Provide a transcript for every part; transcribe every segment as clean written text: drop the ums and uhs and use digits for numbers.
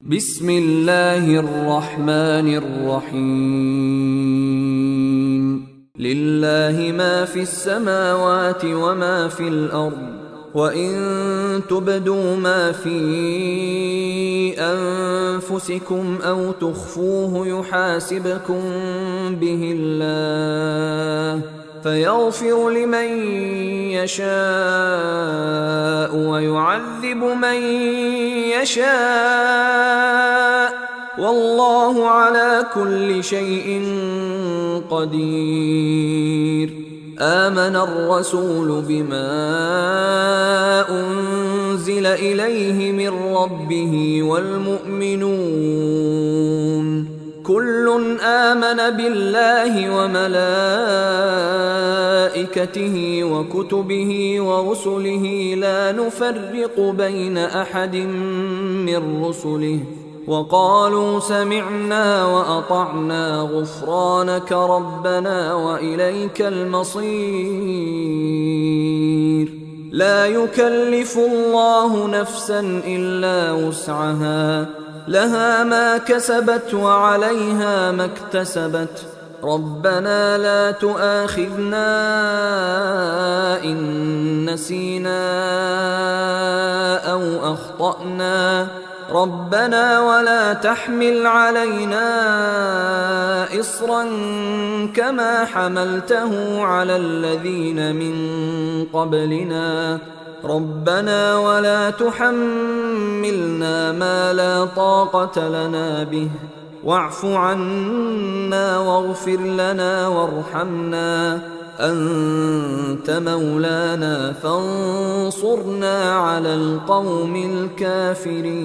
Bismillahirrahmanirrahim. Lillahi ma fis samawati wa ma fil ard. وَإِن تُبْدُوا مَا فِي أَنفُسِكُمْ أَوْ تُخْفُوهُ يُحَاسِبْكُم بِهِ اللَّهُ فَيَغْفِرُ لِمَن يَشَاءُ وَيُعَذِّبُ مَن يَشَاءُ وَاللَّهُ عَلَى كُلِّ شَيْءٍ قَدِيرٌ. آمن الرسول بما أنزل إليه من ربه والمؤمنون كل آمن بالله وملائكته وكتبه ورسله لا نفرق بين أحد من رسله وقالوا سمعنا وأطعنا غفرانك ربنا وإليك المصير لا يكلف الله نفسا إلا وسعها لها ما كسبت وعليها ما اكتسبت ربنا لا تؤاخذنا إن نسينا أو أخطأنا ربنا ولا تحمل علينا إصرا كما حملته على الذين من قبلنا ربنا ولا تحملنا ما لا طاقة لنا به واعف عنا واغفر لنا وارحمنا أنت مولانا فانصرنا على القوم الكافرين.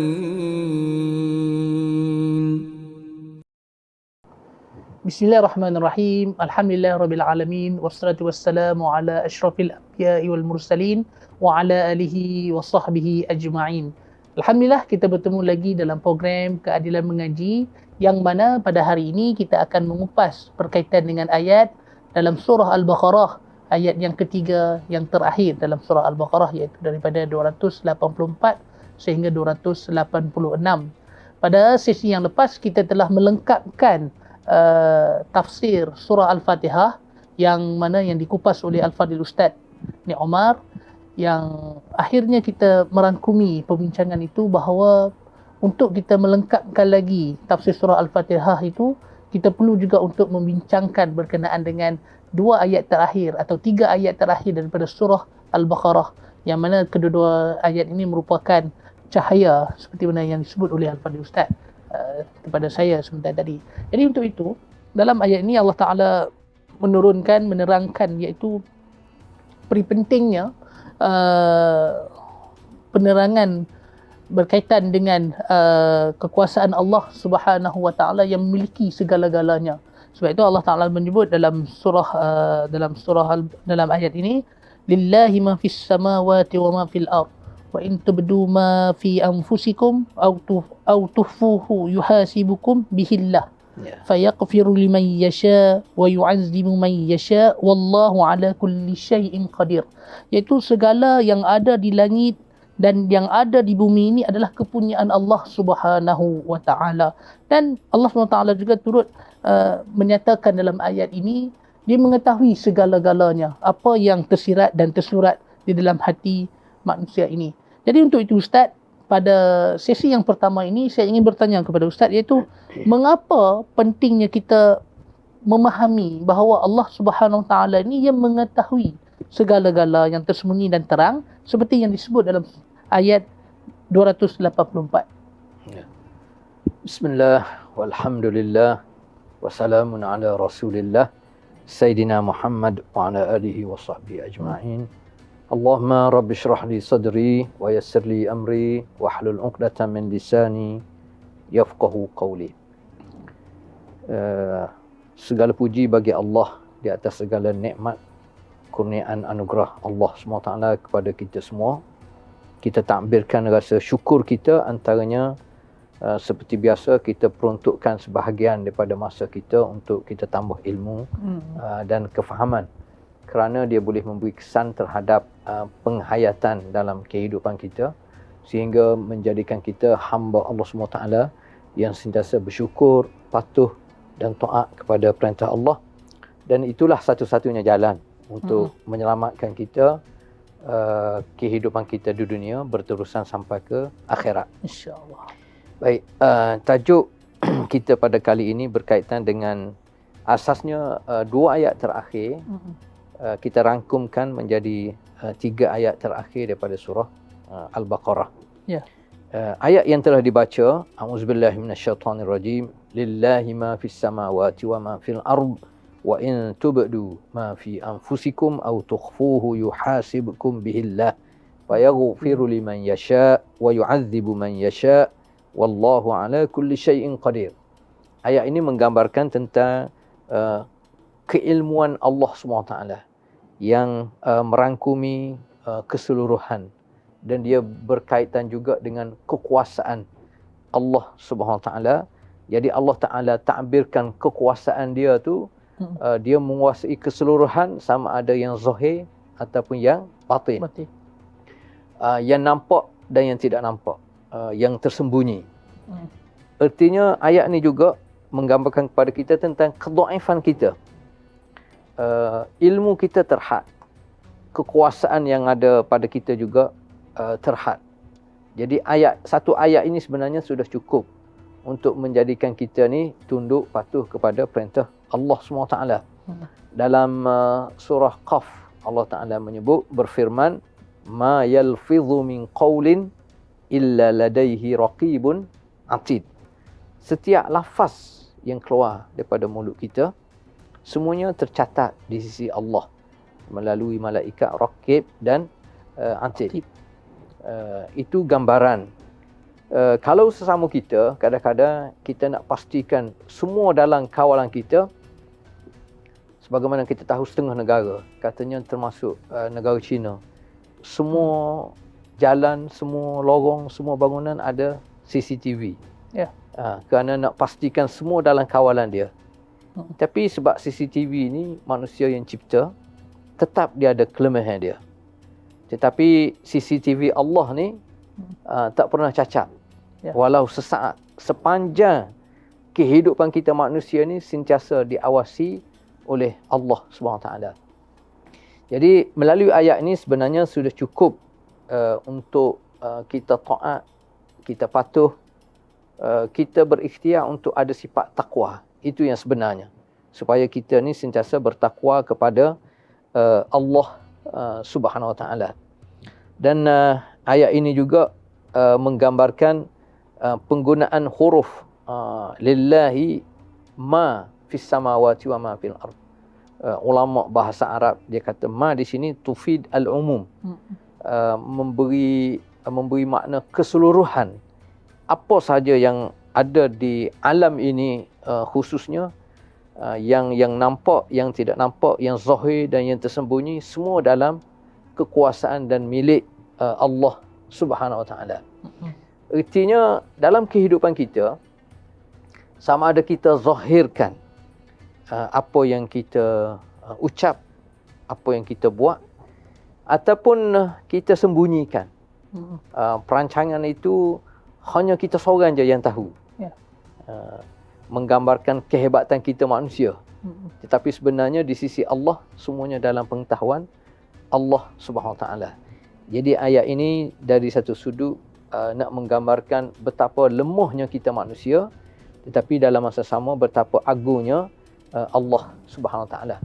Bismillahirrahmanirrahim. Alhamdulillahirabbil alamin wassalatu wassalamu ala asyrafil anbiya'i wal mursalin wa ala alihi wa sahbihi ajma'in. Alhamdulillah kita bertemu lagi dalam program Keadilan Mengaji yang mana pada hari ini kita akan mengupas berkaitan dengan ayat dalam surah Al-Baqarah, ayat yang ketiga yang terakhir dalam surah Al-Baqarah, iaitu daripada 284 sehingga 286. Pada sesi yang lepas kita telah melengkapkan tafsir surah Al-Fatihah yang mana yang dikupas oleh Al-Fadhil Ustaz Ni Omar, yang akhirnya kita merangkumi perbincangan itu bahawa untuk kita melengkapkan lagi tafsir surah Al-Fatihah itu, kita perlu juga untuk membincangkan berkenaan dengan 2 ayat terakhir atau 3 ayat terakhir daripada surah Al-Baqarah, yang mana kedua-dua ayat ini merupakan cahaya seperti mana yang disebut oleh Al-Fadhil Ustaz kepada saya sebentar tadi. Jadi untuk itu, dalam ayat ini Allah Ta'ala menerangkan iaitu peri pentingnya penerangan berkaitan dengan kekuasaan Allah Subhanahu wa taala yang memiliki segala-galanya. Sebab itu Allah Taala menyebut dalam ayat ini, lillahi ma fis samawati wa ma fil ard wa in tubdu ma fi anfusikum aw tukhfuhu yuhasibukum bihillah fayaghfiru liman yasha wa yu'azzimu man yasha wallahu ala kulli syai'in qadir. Iaitu segala yang ada di langit dan yang ada di bumi ini adalah kepunyaan Allah Subhanahu wa taala. Dan Allah Subhanahu wa taala juga turut menyatakan dalam ayat ini, dia mengetahui segala-galanya, apa yang tersirat dan tersurat di dalam hati manusia ini. Jadi untuk itu Ustaz, pada sesi yang pertama ini saya ingin bertanya kepada Ustaz, iaitu mengapa pentingnya kita memahami bahawa Allah Subhanahu wa taala ini yang mengetahui segala-gala yang tersembunyi dan terang seperti yang disebut dalam ayat 284. Bismillah, walhamdulillah, wassalamun ala rasulillah, Sayyidina Muhammad wa ala alihi wa sahbihi ajma'in. Allahumma rabbi syrah li sadri wa yassir li amri wa hlul 'uqdatam min lisani yafqahu qawli. Segala puji bagi Allah di atas segala nikmat, kurniaan anugerah Allah SWT kepada kita semua. Kita takbirkan rasa syukur kita, antaranya seperti biasa kita peruntukkan sebahagian daripada masa kita untuk kita tambah ilmu dan kefahaman, kerana dia boleh memberi kesan terhadap penghayatan dalam kehidupan kita. sehingga menjadikan kita hamba Allah SWT yang sentiasa bersyukur, patuh dan taat kepada perintah Allah. Dan itulah satu-satunya jalan untuk menyelamatkan kita, kehidupan kita di dunia berterusan sampai ke akhirat. InsyaAllah. Baik, tajuk kita pada kali ini berkaitan dengan asasnya dua ayat terakhir. Kita rangkumkan menjadi 3 ayat terakhir daripada surah Al-Baqarah. Ya. Ayat yang telah dibaca, A'udzubillahi minasyaitonirrajim, lillahi ma fis samawati wa ma fil ard wa in tubdu ma fi anfusikum aw tukhfuhu yuhasibkum bihillah fayaghfiru liman yasha wa yu'adzibu man yasha wallahu ala kulli syai'in qadir. Ayat ini menggambarkan tentang keilmuan Allah SWT yang merangkumi keseluruhan, dan dia berkaitan juga dengan kekuasaan Allah Subhanahu Wa Taala. Jadi Allah Taala takbirkan kekuasaan dia tu, dia menguasai keseluruhan, sama ada yang zahir ataupun yang batin. Yang nampak dan yang tidak nampak, yang tersembunyi. Artinya ayat ni juga menggambarkan kepada kita tentang kedhaifan kita. Ilmu kita terhad, kekuasaan yang ada pada kita juga terhad. Jadi satu ayat ini sebenarnya sudah cukup untuk menjadikan kita ni tunduk patuh kepada perintah Allah SWT. Dalam surah Qaf, Allah Ta'ala menyebut, berfirman, ma yalfidhu min qawlin illa ladaihi raqibun atid. Setiap lafaz yang keluar daripada mulut kita, semuanya tercatat di sisi Allah melalui malaikat raqib dan atid. Itu gambaran. Kalau sesama kita, kadang-kadang kita nak pastikan semua dalam kawalan kita, sebagaimana kita tahu setengah negara, katanya termasuk negara China, semua jalan, semua lorong, semua bangunan ada CCTV. Ya. Kerana nak pastikan semua dalam kawalan dia. Tapi sebab CCTV ni manusia yang cipta, tetap dia ada kelemahan dia. Tetapi CCTV Allah ni tak pernah cacat. Ya. Walau sesaat, sepanjang kehidupan kita manusia ni sentiasa diawasi oleh Allah SWT. Jadi melalui ayat ini sebenarnya sudah cukup untuk kita taat, kita patuh, kita berikhtiar untuk ada sifat takwa. Itu yang sebenarnya. Supaya kita ni sentiasa bertakwa kepada Allah Subhanahu Wa Taala. Dan ayat ini juga menggambarkan penggunaan huruf lillahi ma fis samawati wa ma fil ard. Ulama bahasa Arab dia kata ma di sini tufid al-umum. Memberi makna keseluruhan. Apa sahaja yang ada di alam ini, khususnya yang nampak, yang tidak nampak, yang zahir dan yang tersembunyi, semua dalam kekuasaan dan milik Allah Subhanahu Wa Taala. Artinya dalam kehidupan kita, sama ada kita zahirkan apa yang kita ucap, apa yang kita buat, ataupun kita sembunyikan. Perancangan itu hanya kita seorang je yang tahu. Ya. Menggambarkan kehebatan kita manusia. Tetapi sebenarnya di sisi Allah semuanya dalam pengetahuan Allah Subhanahu Wa Taala. Jadi ayat ini dari satu sudut nak menggambarkan betapa lemahnya kita manusia, tetapi dalam masa sama betapa agungnya Allah Subhanahu Wa Taala.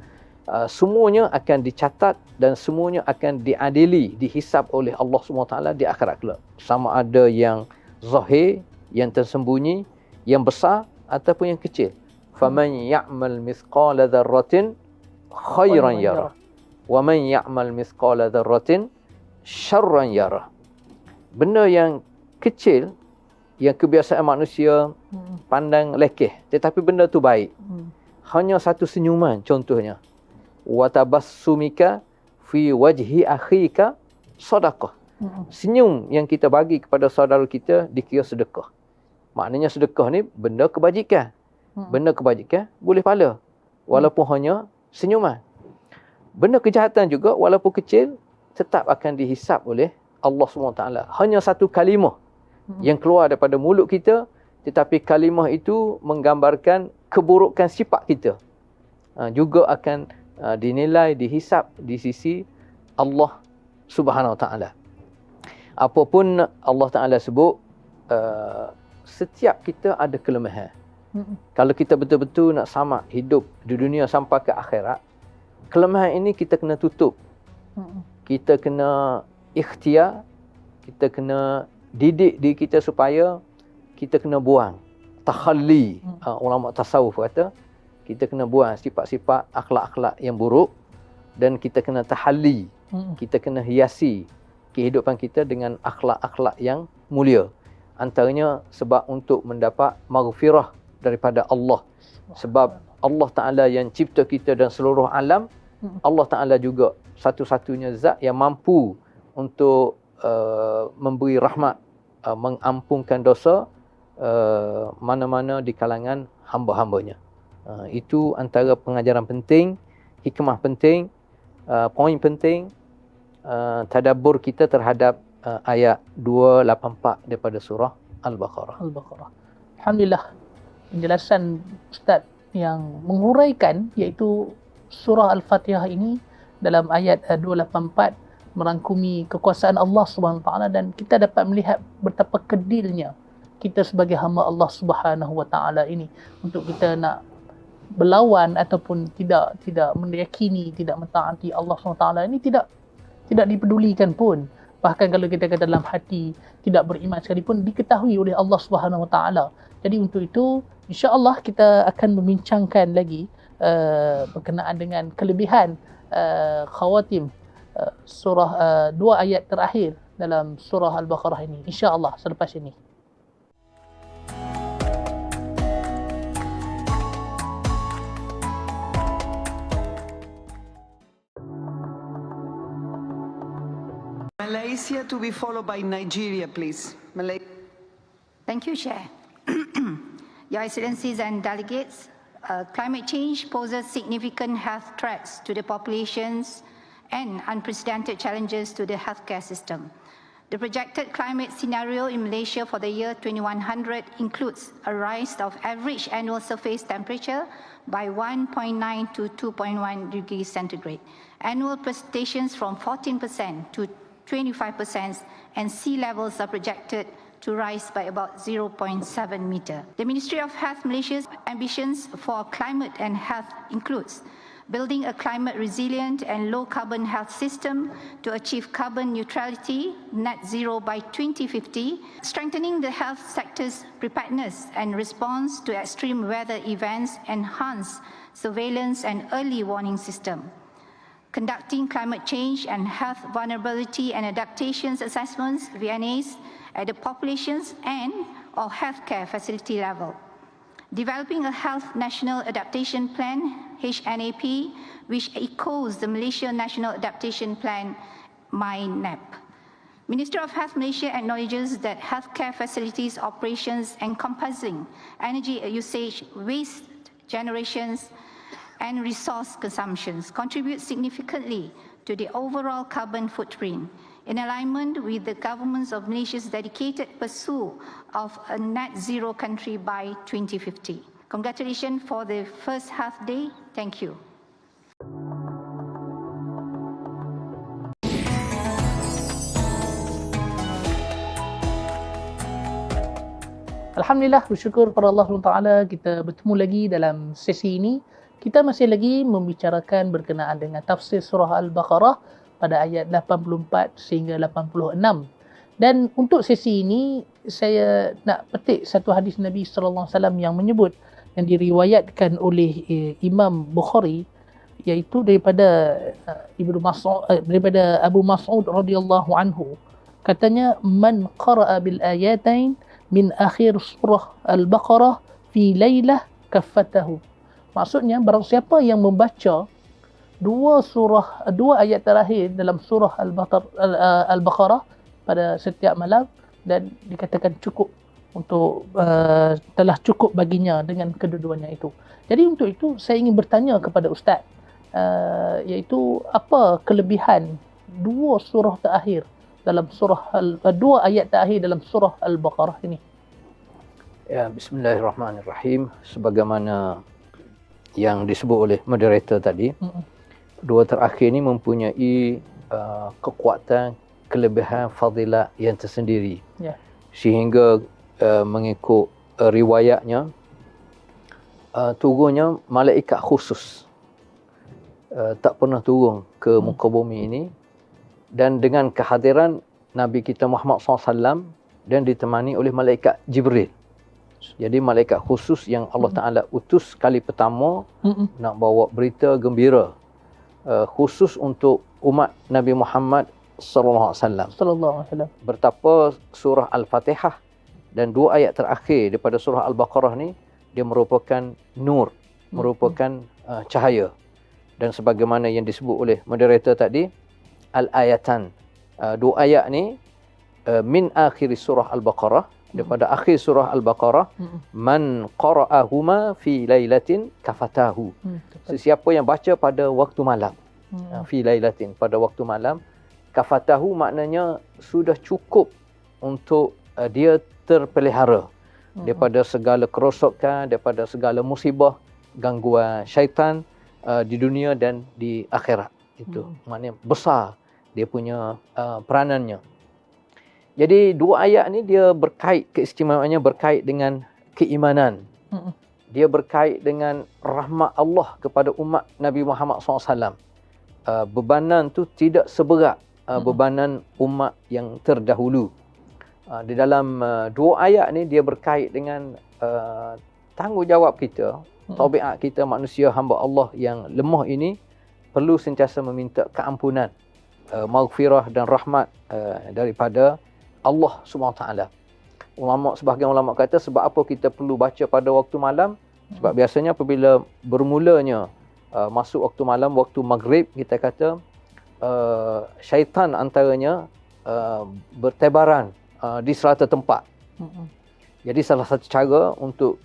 Semuanya akan dicatat dan semuanya akan diadili, dihisab oleh Allah Subhanahu Wa Taala di akhirat kelak. Sama ada yang zahir, yang tersembunyi, yang besar ataupun yang kecil. Faman ya'mal mithqala dzarratin khairan yarah wa man ya'mal mithqala dzarratin syarran yarah. Benda yang kecil, yang kebiasaan manusia pandang lekeh, tetapi benda tu baik. Hanya satu senyuman contohnya. Wa tabassumika fi wajhi akhika sadaqah. Senyum yang kita bagi kepada saudara kita dikira sedekah. Maknanya sedekah ni benda kebajikan. Benda kebajikan boleh pahala walaupun hanya senyuman. Benda kejahatan juga walaupun kecil tetap akan dihisap oleh Allah SWT. Hanya satu kalimah yang keluar daripada mulut kita, tetapi kalimah itu menggambarkan keburukan sifat kita. Juga akan dinilai, dihisap di sisi Allah Subhanahu Wa Taala. Apapun Allah Taala sebut, setiap kita ada kelemahan. Kalau kita betul-betul nak sama hidup di dunia sampai ke akhirat, kelemahan ini kita kena tutup. Kita kena ikhtiar, kita kena didik diri kita supaya kita kena buang takhalli. Ulama tasawuf kata kita kena buang sifat-sifat akhlak-akhlak yang buruk dan kita kena tahalli. Kita kena hiasi kehidupan kita dengan akhlak-akhlak yang mulia. Antaranya sebab untuk mendapat maghfirah daripada Allah. Sebab Allah Ta'ala yang cipta kita dan seluruh alam, Allah Ta'ala juga satu-satunya zat yang mampu untuk memberi rahmat, mengampunkan dosa mana-mana di kalangan hamba-hambanya. Itu antara pengajaran penting, hikmah penting, poin penting, tadabbur kita terhadap ayat 284 daripada surah Al-Baqarah. Alhamdulillah, penjelasan Ustaz yang menguraikan iaitu surah Al-Fatihah ini dalam ayat 284 merangkumi kekuasaan Allah Subhanahu Wa Taala, dan kita dapat melihat betapa kedilnya kita sebagai hamba Allah Subhanahu Wa Taala ini untuk kita nak berlawan ataupun tidak meyakini, tidak mentaati Allah Subhanahu Wa Taala ini tidak dipedulikan pun. Bahkan kalau kita kata dalam hati tidak beriman sekalipun diketahui oleh Allah Subhanahu Wa Taala. Jadi untuk itu insya-Allah kita akan membincangkan lagi berkenaan dengan kelebihan khawatim surah 2 ayat terakhir dalam surah Al-Baqarah ini, insya-Allah selepas ini. Malaysia to be followed by Nigeria, please. Thank you, Chair. Your Excellencies and delegates, climate change poses significant health threats to the populations and unprecedented challenges to the healthcare system. The projected climate scenario in Malaysia for the year 2100 includes a rise of average annual surface temperature by 1.9 to 2.1 degrees centigrade, annual precipitations from 14% to 25%, and sea levels are projected to rise by about 0.7 meter. The Ministry of Health Malaysia's ambitions for climate and health includes building a climate resilient and low carbon health system to achieve carbon neutrality, net zero by 2050, strengthening the health sector's preparedness and response to extreme weather events, enhance surveillance and early warning system, conducting climate change and health vulnerability and adaptations assessments, VNAs, at the populations and or healthcare facility level. Developing a Health National Adaptation Plan, HNAP, which echoes the Malaysia National Adaptation Plan, MyNAP. Ministry of Health Malaysia acknowledges that healthcare facilities operations encompassing energy usage, waste generations, and resource consumptions contribute significantly to the overall carbon footprint, in alignment with the governments of Malaysia's dedicated pursuit of a net zero country by 2050. Congratulations for the first half day. Thank you. Alhamdulillah, bersyukur pada Allah SWT kita bertemu lagi dalam sesi ini. Kita masih lagi membicarakan berkenaan dengan tafsir surah Al-Baqarah pada ayat 84 sehingga 86. Dan untuk sesi ini saya nak petik satu hadis Nabi sallallahu alaihi wasallam yang menyebut, yang diriwayatkan oleh Imam Bukhari, iaitu daripada daripada Abu Mas'ud radhiyallahu anhu. Katanya, man qara'a bil ayatain min akhir surah Al-Baqarah fi lailah kaffatahu. Maksudnya, barang siapa yang membaca dua ayat terakhir dalam surah Al-Baqarah pada setiap malam, dan dikatakan cukup untuk telah cukup baginya dengan kedua-duanya itu. Jadi untuk itu saya ingin bertanya kepada Ustaz, iaitu apa kelebihan dua surah terakhir dalam dua ayat terakhir dalam surah Al-Baqarah ini? Ya, bismillahirrahmanirrahim. Sebagaimana yang disebut oleh moderator tadi, dua terakhir ini mempunyai kekuatan, kelebihan, fadilat yang tersendiri. Ya. Sehingga mengikut riwayatnya, turunnya malaikat khusus tak pernah turun ke muka bumi ini, dan dengan kehadiran Nabi kita Muhammad SAW dan ditemani oleh malaikat Jibril. Jadi malaikat khusus yang Allah Ta'ala utus kali pertama nak bawa berita gembira khusus untuk umat Nabi Muhammad SAW. Bertapa surah Al-Fatihah dan dua ayat terakhir daripada surah Al-Baqarah ni, dia merupakan nur, merupakan cahaya. Dan sebagaimana yang disebut oleh moderator tadi, al-ayatan, dua ayat ni min akhir surah Al-Baqarah, daripada akhir surah Al-Baqarah, man qara'ahuma fi lailatin kafatahu. Sesiapa yang baca pada waktu malam, fi lailatin, pada waktu malam, kafatahu maknanya sudah cukup untuk dia terpelihara daripada segala kerosakan, daripada segala musibah, gangguan syaitan di dunia dan di akhirat. Itu maknanya besar dia punya peranannya. Jadi dua ayat ni dia berkait, keistimewaannya berkait dengan keimanan. Dia berkait dengan rahmat Allah kepada umat Nabi Muhammad SAW. Bebanan tu tidak seberat bebanan umat yang terdahulu. Di dalam dua ayat ni dia berkait dengan tanggungjawab kita, tabiat kita manusia hamba Allah yang lemah ini perlu sentiasa meminta keampunan, maghfirah dan rahmat daripada Allah SWT. Sebahagian ulama kata sebab apa kita perlu baca pada waktu malam? Sebab biasanya apabila bermulanya masuk waktu malam, waktu maghrib, kita kata syaitan antaranya bertebaran di serata tempat. Jadi salah satu cara untuk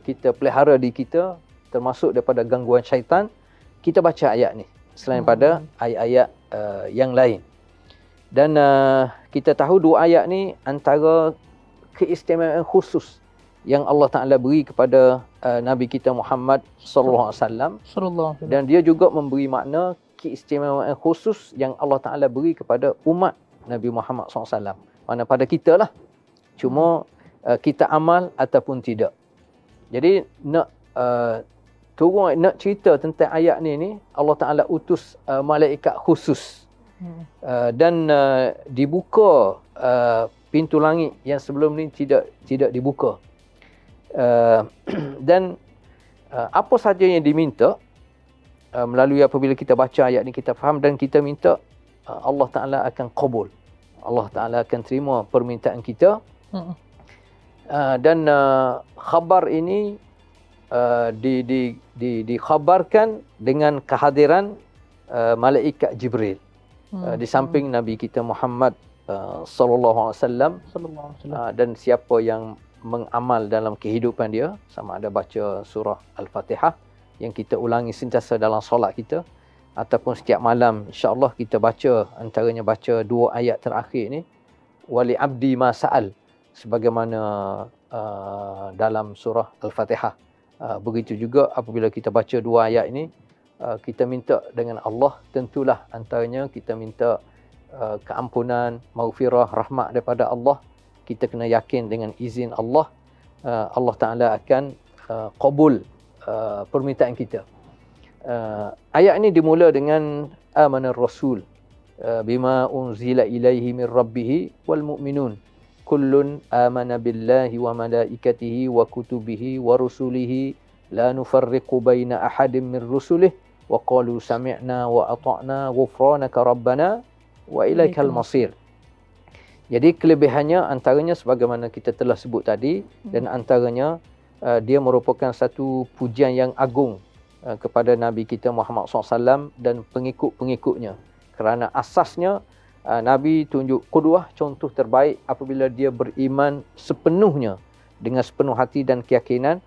kita pelihara diri kita termasuk daripada gangguan syaitan, kita baca ayat ni selain pada ayat-ayat yang lain. Dan kita tahu dua ayat ni antara keistimewaan khusus yang Allah Ta'ala beri kepada Nabi kita Muhammad sallallahu alaihi wasallam, dan dia juga memberi makna keistimewaan khusus yang Allah Ta'ala beri kepada umat Nabi Muhammad SAW. Mana pada kita lah. Cuma kita amal ataupun tidak. Jadi nak cerita tentang ayat ni Allah Ta'ala utus malaikat khusus. Dan dibuka pintu langit yang sebelum ni tidak dibuka. Dan apa saja yang diminta melalui apabila kita baca ayat ni, kita faham dan kita minta, Allah Ta'ala akan qabul. Allah Ta'ala akan terima permintaan kita. Dan khabar ini dikhabarkan dengan kehadiran malaikat Jibril di samping Nabi kita Muhammad sallallahu alaihi wasallam. Dan siapa yang mengamal dalam kehidupan dia, sama ada baca surah Al-Fatihah yang kita ulangi sentiasa dalam solat kita, ataupun setiap malam insya-Allah kita baca, antaranya baca dua ayat terakhir ni, wali abdi ma sa'al, sebagaimana dalam surah Al-Fatihah. Begitu juga apabila kita baca dua ayat ini, kita minta dengan Allah, tentulah antaranya kita minta keampunan, maghfirah, rahmat daripada Allah. Kita kena yakin dengan izin Allah, Allah Ta'ala akan qabul permintaan kita. Ayat ini dimula dengan amanar rasul bima unzila ilaihi min rabbih wal mu'minun kullun amana billahi wa malaikatihi wa kutubihi wa rusulihi la nufarriqu baina ahadin min rusulihi wa qalu sami'na wa ata'na ghufranaka rabbana wa ilaikal masir. Jadi kelebihannya antaranya sebagaimana kita telah sebut tadi, dan antaranya dia merupakan satu pujian yang agung kepada Nabi kita Muhammad SAW dan pengikut-pengikutnya. Kerana asasnya Nabi tunjuk qudwah, contoh terbaik apabila dia beriman sepenuhnya dengan sepenuh hati dan keyakinan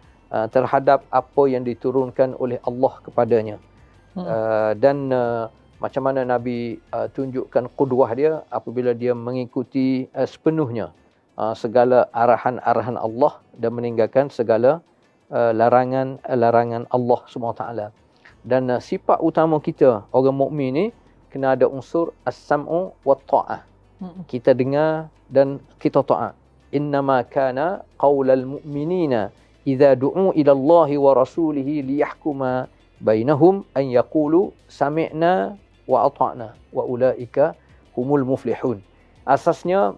terhadap apa yang diturunkan oleh Allah kepadanya. Dan Macam mana Nabi tunjukkan qudwah dia apabila dia mengikuti sepenuhnya segala arahan-arahan Allah dan meninggalkan segala larangan-larangan Allah SWT. Dan sifat utama kita orang mukmin ni kena ada unsur as-sam'u wa ta'ah. Kita dengar dan kita taat. Innama kana qaulal mu'minina idza du'u ila Allahi wa rasulihi liyahkuma bainahum an yaqulu sami'na wa ata'na wa ulaika humul muflihun. Asasnya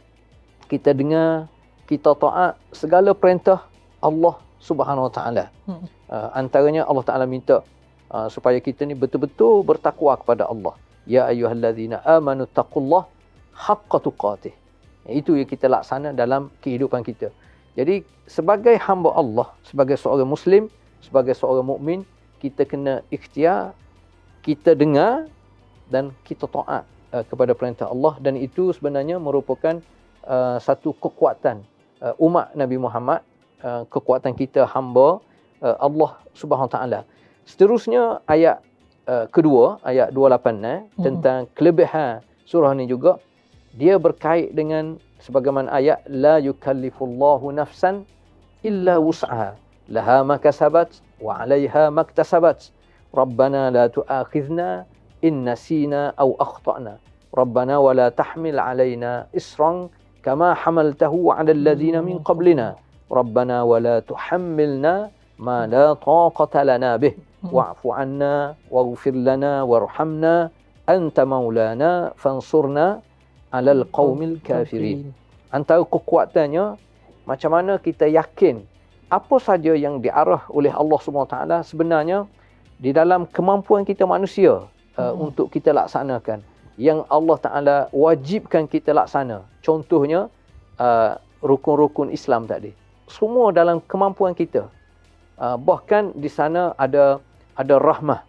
kita dengar, kita taat segala perintah Allah Subhanahu Wa Taala. Antaranya Allah Taala minta supaya kita ni betul-betul bertakwa kepada Allah. Ya ayyuhallazina amanu taqullah haqqa tuqatih. Itu yang kita laksana dalam kehidupan kita. Jadi sebagai hamba Allah, sebagai seorang Muslim, sebagai seorang mukmin, kita kena ikhtiar, kita dengar dan kita taat kepada perintah Allah, dan itu sebenarnya merupakan satu kekuatan umat Nabi Muhammad, kekuatan kita hamba Allah Subhanahu Wa Taala. Seterusnya ayat kedua, ayat 28 tentang kelebihan surah ni juga dia berkait dengan sebagaimana ayat la yukallifullahu nafsan illa wus'aha laha ma kasabat wa 'alayha ma iktasabat rabbana la tu'akhidhna in nasina aw akhtana rabbana wa la tahmil 'alaina isran kama hamaltahu 'ala alladhina min qablina rabbana wa la tuhammilna ma la taqata lana bih wa'fu 'anna waghfir lana warhamna anta maulana fansurna 'alal qaumil kafirin. Antara kekuatannya macam mana kita yakin apa saja yang diarah oleh Allah SWT sebenarnya di dalam kemampuan kita manusia untuk kita laksanakan. Yang Allah Ta'ala wajibkan kita laksana. Contohnya rukun-rukun Islam tadi. Semua dalam kemampuan kita. Bahkan di sana ada rahmah.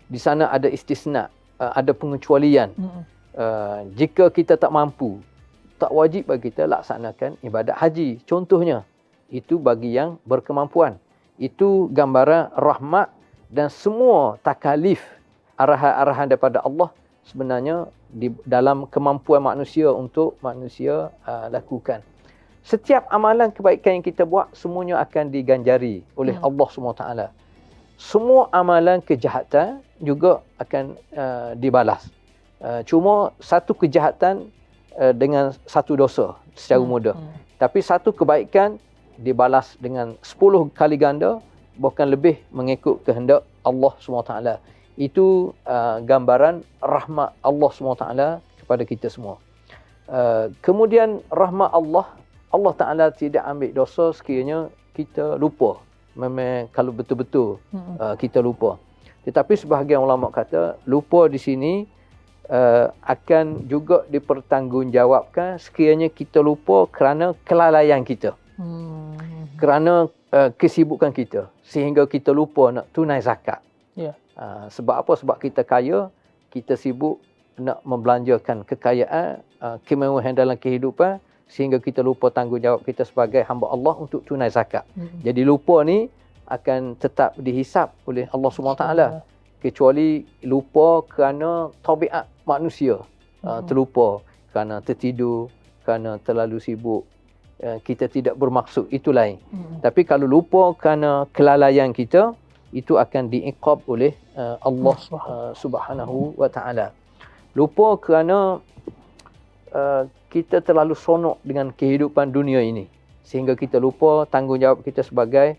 Di sana ada istisna, ada pengecualian. Jika kita tak mampu, tak wajib bagi kita laksanakan ibadat haji. Contohnya, itu bagi yang berkemampuan. Itu gambaran rahmat dan semua takalif, arahan-arahan daripada Allah sebenarnya di dalam kemampuan manusia untuk manusia lakukan. Setiap amalan kebaikan yang kita buat, semuanya akan diganjari oleh Allah SWT. Semua amalan kejahatan juga akan dibalas. Cuma satu kejahatan dengan satu dosa secara mudah. Tapi satu kebaikan dibalas dengan 10 kali ganda, bahkan lebih mengikut kehendak Allah SWT. Itu gambaran rahmat Allah SWT kepada kita semua. Kemudian rahmat Allah Ta'ala tidak ambil dosa sekiranya kita lupa. Memang kalau betul-betul kita lupa. Tetapi sebahagian ulama kata lupa di sini akan juga dipertanggungjawabkan sekiranya kita lupa kerana kelalaian kita. Kerana kesibukan kita sehingga kita lupa nak tunai zakat. Sebab apa? Sebab kita kaya, kita sibuk nak membelanjakan kekayaan, kemewahan dalam kehidupan sehingga kita lupa tanggungjawab kita sebagai hamba Allah untuk tunai zakat. Jadi lupa ni akan tetap dihisap oleh Allah SWT. Kecuali lupa kerana tabiat manusia. Terlupa kerana tertidur, kerana terlalu sibuk, kita tidak bermaksud, itu lain. Tapi kalau lupa kerana kelalaian kita, itu akan diiqab oleh Allah Subhanahu wa Ta'ala. Lupa kerana kita terlalu sonok dengan kehidupan dunia ini sehingga kita lupa tanggungjawab kita sebagai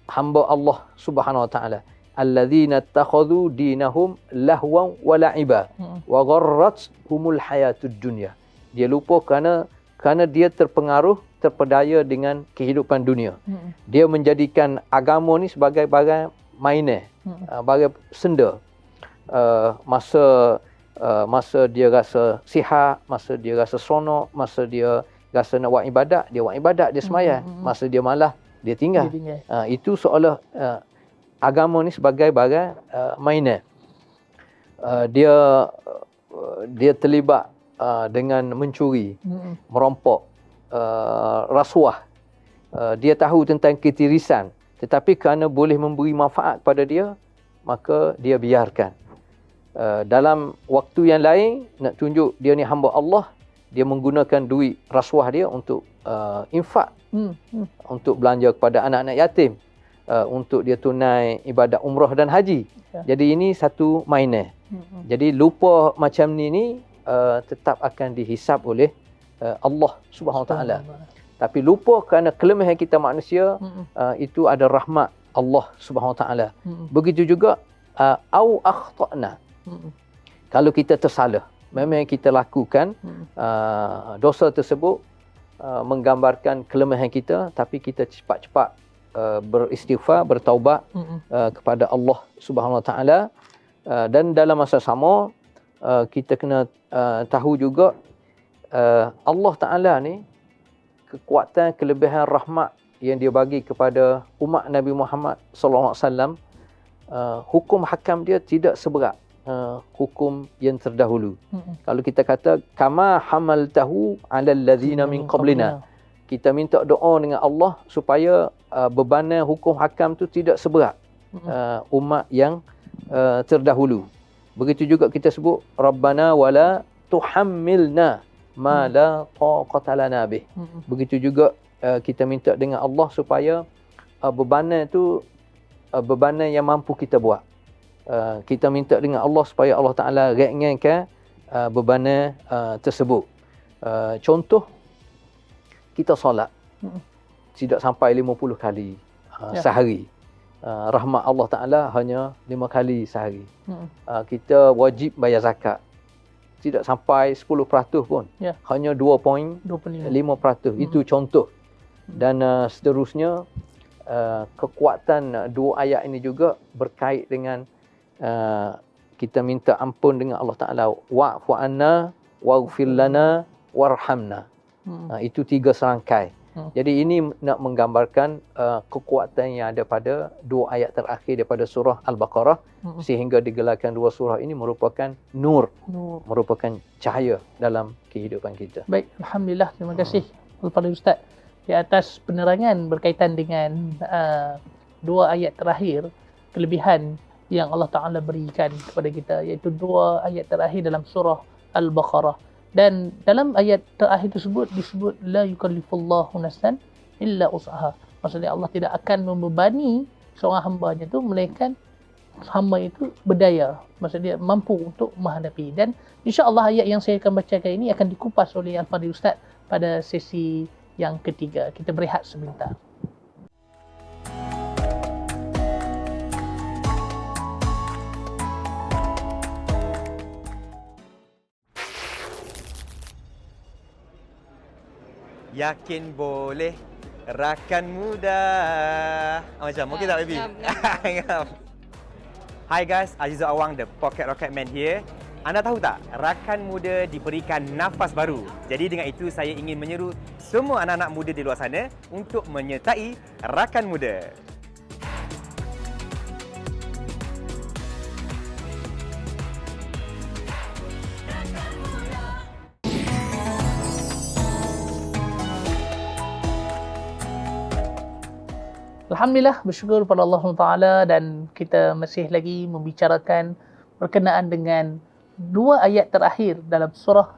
hamba Allah Subhanahu wa Ta'ala. Alladzina ittakhadhu dinahum lahwan wa la'iba wa gharrathumul hayatud dunya. Dia lupa kerana dia terpedaya dengan kehidupan dunia. Dia menjadikan agama ni sebagai barang mainan, barang senda. Masa dia rasa sihat, masa dia rasa seronok, masa dia rasa nak buat ibadat, dia sembahyang. Masa dia malas, dia tinggal. Itu seolah agama ni sebagai barang mainan. Dia terlibat dengan mencuri, merampok, rasuah. Dia tahu tentang ketirisan, tetapi kerana boleh memberi manfaat kepada dia, maka dia biarkan. dalam waktu yang lain nak tunjuk dia ni hamba Allah, dia menggunakan duit rasuah dia untuk infak, untuk belanja kepada anak-anak yatim, untuk dia tunai ibadat umrah dan haji. Jadi ini satu minor. Jadi lupa macam ni tetap akan dihisap oleh Allah Subhanahu Wa Taala. Tapi lupa kerana kelemahan kita manusia, itu ada rahmat Allah Subhanahu Wa Taala. Begitu juga au akhtana. Kalau kita tersalah, memang kita lakukan dosa tersebut menggambarkan kelemahan kita, tapi kita cepat-cepat beristighfar, bertaubat kepada Allah Subhanahu Wa Taala. Dan dalam masa sama kita kena tahu juga Allah Taala ni kekuatan, kelebihan rahmat yang dia bagi kepada umat Nabi Muhammad sallallahu alaihi wasallam, hukum hakam dia tidak seberat hukum yang terdahulu. Kalau kita kata kama hamaltahu alal ladzina min qablina, kita minta doa dengan Allah supaya bebanan hukum hakam tu tidak seberat umat yang terdahulu. Begitu juga kita sebut Rabbana wala tuhammilna ma la taqata lana bih. Begitu juga kita minta dengan Allah supaya bebanan tu bebanan yang mampu kita buat. Kita minta dengan Allah supaya Allah Ta'ala ringankan bebanan tersebut. Contoh, kita solat tidak sampai 50 kali sehari. Rahmat Allah Ta'ala hanya 5 kali sehari. Kita wajib bayar zakat, tidak sampai 10% pun, hanya 2.5%. Itu contoh. Dan seterusnya, kekuatan dua ayat ini juga berkait dengan kita minta ampun dengan Allah Ta'ala. Wa'fu anna waghfir lana warhamna. Itu 3 serangkai. Jadi ini nak menggambarkan kekuatan yang ada pada dua ayat terakhir daripada surah Al-Baqarah, sehingga digelarkan dua surah ini merupakan nur, merupakan cahaya dalam kehidupan kita. Baik, alhamdulillah, terima kasih kepada Ustaz di atas penerangan berkaitan dengan dua ayat terakhir, kelebihan yang Allah Ta'ala berikan kepada kita, iaitu dua ayat terakhir dalam surah Al-Baqarah. Dan dalam ayat terakhir tersebut disebut la yukallifullahu nafsan illa usaha. Maksudnya Allah tidak akan membebani seorang hambanya itu melainkan hamba itu berdaya, maksudnya mampu untuk menghadapi. Dan insya-Allah ayat yang saya akan bacakan ini akan dikupas oleh Al-Fadhil Ustaz pada sesi yang ketiga. Kita berehat sebentar. Yakin boleh rakan muda. Macam okey tak baby? Hi guys, Azizul Awang, the Pocket Rocket Man here. Anda tahu tak, rakan muda diberikan nafas baru. Jadi dengan itu saya ingin menyeru semua anak-anak muda di luar sana untuk menyertai rakan muda. Alhamdulillah, bersyukur pada Allah Ta'ala, dan kita masih lagi membicarakan berkenaan dengan dua ayat terakhir dalam surah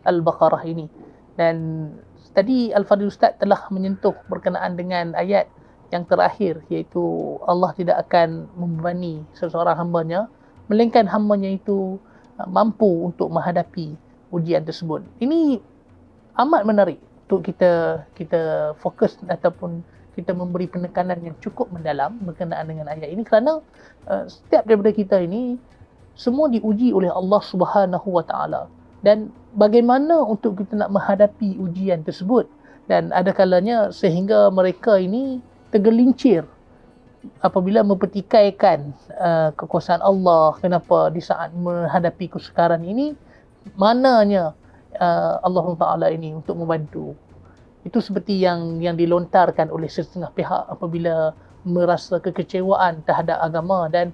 Al-Baqarah ini. Dan tadi Al-Fadhil Ustaz telah menyentuh berkenaan dengan ayat yang terakhir, iaitu Allah tidak akan membebani seseorang hambanya melainkan hambanya itu mampu untuk menghadapi ujian tersebut. Ini amat menarik untuk kita fokus ataupun kita memberi penekanan yang cukup mendalam berkenaan dengan ayat ini, kerana setiap daripada kita ini semua diuji oleh Allah Subhanahu Wa Taala, dan bagaimana untuk kita nak menghadapi ujian tersebut. Dan ada kalanya sehingga mereka ini tergelincir apabila mempertikaikan kekuasaan Allah. Kenapa di saat menghadapi kesukaran ini, mananya Allah Ta'ala ini untuk membantu. Itu seperti yang dilontarkan oleh setengah pihak apabila merasa kekecewaan terhadap agama dan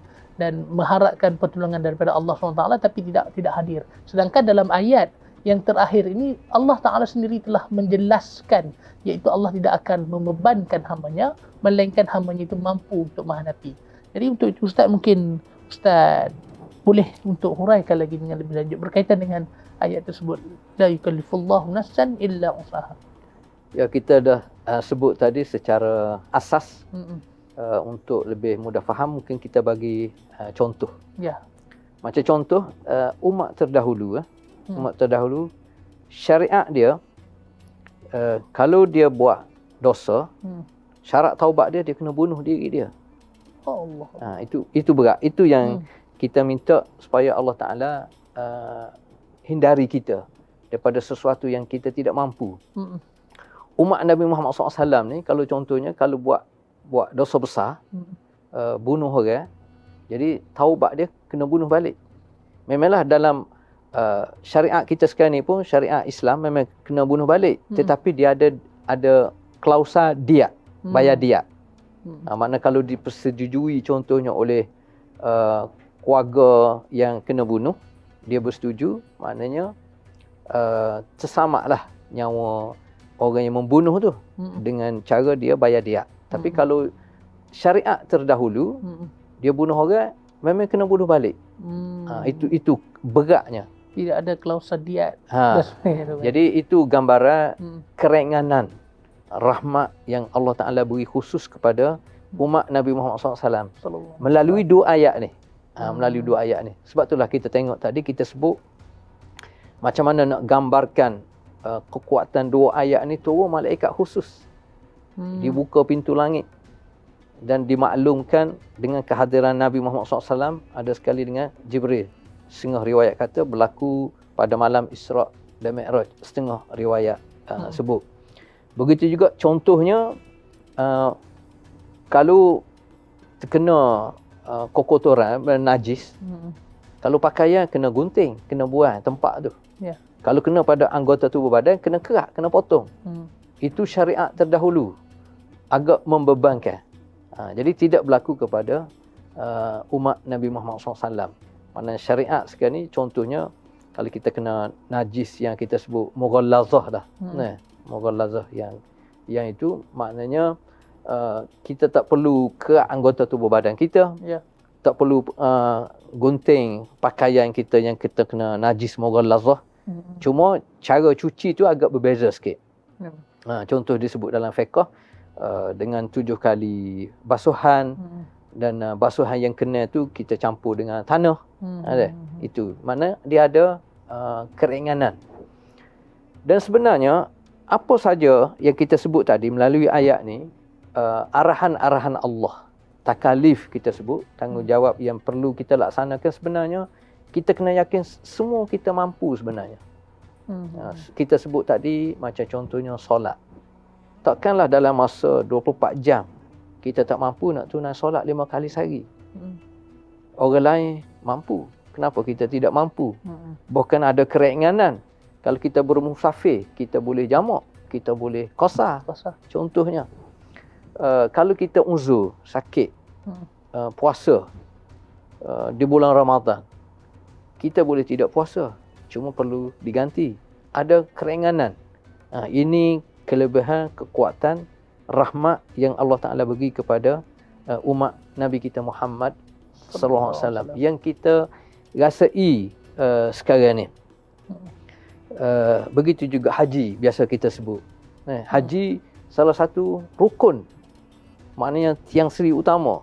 mengharapkan pertolongan daripada Allah SWT, tapi tidak hadir. Sedangkan dalam ayat yang terakhir ini, Allah Ta'ala sendiri telah menjelaskan, iaitu Allah tidak akan membebankan hambanya melainkan hambanya itu mampu untuk menghadapi. Jadi untuk itu Ustaz, mungkin Ustaz boleh untuk huraikan lagi dengan lebih lanjut berkaitan dengan ayat tersebut, la yukallifullahu nafsan illa usaha. Ya, kita dah sebut tadi secara asas. Mm-mm. Untuk lebih mudah faham, mungkin kita bagi contoh. Ya. Macam contoh, umat terdahulu, umat terdahulu, syariat dia, kalau dia buat dosa, syarat taubat dia kena bunuh diri dia. Allah. Itu berat. Itu yang kita minta supaya Allah Ta'ala hindari kita daripada sesuatu yang kita tidak mampu. Umat Nabi Muhammad SAW ni, kalau contohnya, kalau buat dosa besar, bunuh orang, jadi taubat dia kena bunuh balik. Memanglah dalam syariat kita sekarang ni pun, syariat Islam memang kena bunuh balik. Tetapi dia ada klausa diat, bayar diat. Makna kalau dipersetujui contohnya oleh keluarga yang kena bunuh, dia bersetuju, maknanya terselamatlah nyawa orang yang membunuh tu dengan cara dia bayar diat. Tapi kalau syariat terdahulu, dia bunuh orang, memang kena bunuh balik. Itu beratnya. Tidak ada klausa diat. Jadi itu gambaran keringanan rahmat yang Allah Ta'ala beri khusus kepada umat Nabi Muhammad SAW melalui dua ayat ni. Melalui dua ayat ni. Sebab itulah kita tengok tadi, kita sebut macam mana nak gambarkan kekuatan dua ayat ni, turun malaikat khusus. Dibuka pintu langit dan dimaklumkan dengan kehadiran Nabi Muhammad SAW, ada sekali dengan Jibril. Setengah riwayat kata berlaku pada malam Isra' dan Mi'raj. Setengah riwayat sebut. Begitu juga contohnya, kalau terkena kokotoran, najis, kalau pakaian kena gunting, kena buang tempat tu. Kalau kena pada anggota tubuh badan, kena kerak, kena potong. Itu syariat terdahulu, agak membebankan. Jadi tidak berlaku kepada umat Nabi Muhammad SAW. Maknanya syariat sekarang ni, contohnya kalau kita kena najis yang kita sebut mughallazah dah. Mughallazah yang itu maknanya kita tak perlu kerak anggota tubuh badan kita. Tak perlu gunting pakaian kita yang kita kena najis mughallazah. Cuma cara cuci tu agak berbeza sikit. Contoh disebut dalam fiqh dengan 7 kali basuhan, dan basuhan yang kena tu kita campur dengan tanah. Itu mana dia ada keringanan. Dan sebenarnya apa saja yang kita sebut tadi melalui ayat ni, arahan-arahan Allah, takalif kita sebut, tanggungjawab yang perlu kita laksanakan, sebenarnya kita kena yakin semua kita mampu sebenarnya. Kita sebut tadi macam contohnya solat. Takkanlah dalam masa 24 jam kita tak mampu nak tunai solat 5 kali sehari. Orang lain mampu. Kenapa kita tidak mampu? Bahkan ada keringanan. Kalau kita bermusafir, kita boleh jamak, kita boleh qasar. Contohnya, kalau kita uzur, sakit, puasa di bulan Ramadan, kita boleh tidak puasa, cuma perlu diganti. Ada keringanan. Ini kelebihan, kekuatan, rahmat yang Allah Ta'ala bagi kepada umat Nabi kita Muhammad sallallahu alaihi wasallam yang kita rasai sekarang ni. Begitu juga haji, biasa kita sebut. Haji salah satu rukun, maknanya tiang seri utama.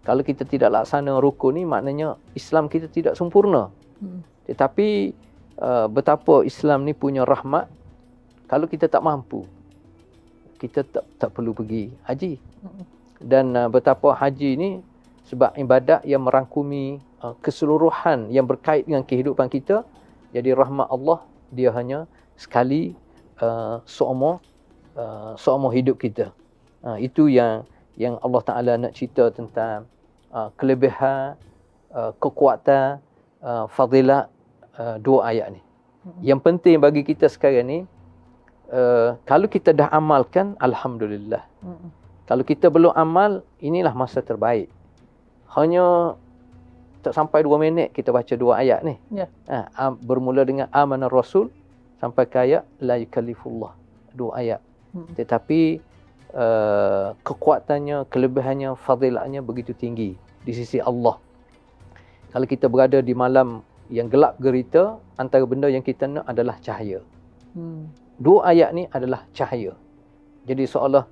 Kalau kita tidak laksana rukun ni, maknanya Islam kita tidak sempurna. Tetapi betapa Islam ni punya rahmat, kalau kita tak mampu, kita tak perlu pergi haji. Dan betapa haji ni sebab ibadat yang merangkumi keseluruhan yang berkait dengan kehidupan kita. Jadi rahmat Allah, dia hanya sekali seumur hidup kita. Itu yang Allah Ta'ala nak cerita tentang kelebihan, kekuatan, fadilat dua ayat ni. Yang penting bagi kita sekarang ni, kalau kita dah amalkan, alhamdulillah. Kalau kita belum amal, inilah masa terbaik. Hanya tak sampai 2 minit kita baca 2 ayat ni. Bermula dengan amanar rasul sampai ke ayat la yukallifullah, 2 ayat. Tetapi kekuatannya, kelebihannya, fadilatnya begitu tinggi di sisi Allah. Kalau kita berada di malam yang gelap gerita, antara benda yang kita nak adalah cahaya. Dua ayat ni adalah cahaya. Jadi seolah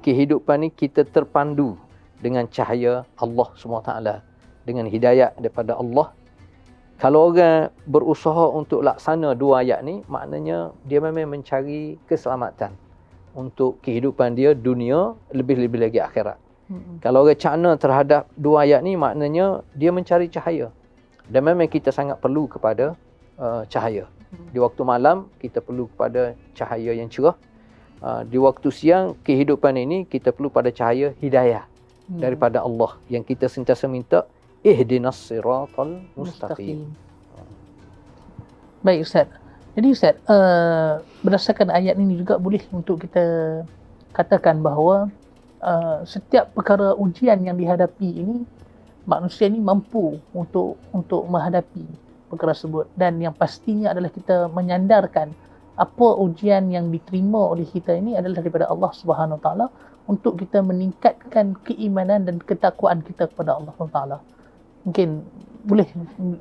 kehidupan ni kita terpandu dengan cahaya Allah SWT, dengan hidayat daripada Allah. Kalau orang berusaha untuk laksana dua ayat ni, maknanya dia memang mencari keselamatan untuk kehidupan dia dunia, lebih-lebih lagi akhirat. Kalau orang cakna terhadap dua ayat ni, maknanya dia mencari cahaya. Dan memang kita sangat perlu kepada cahaya. Di waktu malam, kita perlu kepada cahaya yang cerah. Di waktu siang, kehidupan ini, kita perlu pada cahaya hidayah daripada Allah. Yang kita sentiasa minta, ihdinas siratal mustaqim. Baik Ustaz. Jadi Ustaz, berdasarkan ayat ini juga boleh untuk kita katakan bahawa setiap perkara ujian yang dihadapi ini, manusia ini mampu untuk menghadapi perkara tersebut, dan yang pastinya adalah kita menyandarkan apa ujian yang diterima oleh kita ini adalah daripada Allah Subhanahu Wa Taala, untuk kita meningkatkan keimanan dan ketakwaan kita kepada Allah Subhanahu Wa Taala. Mungkin boleh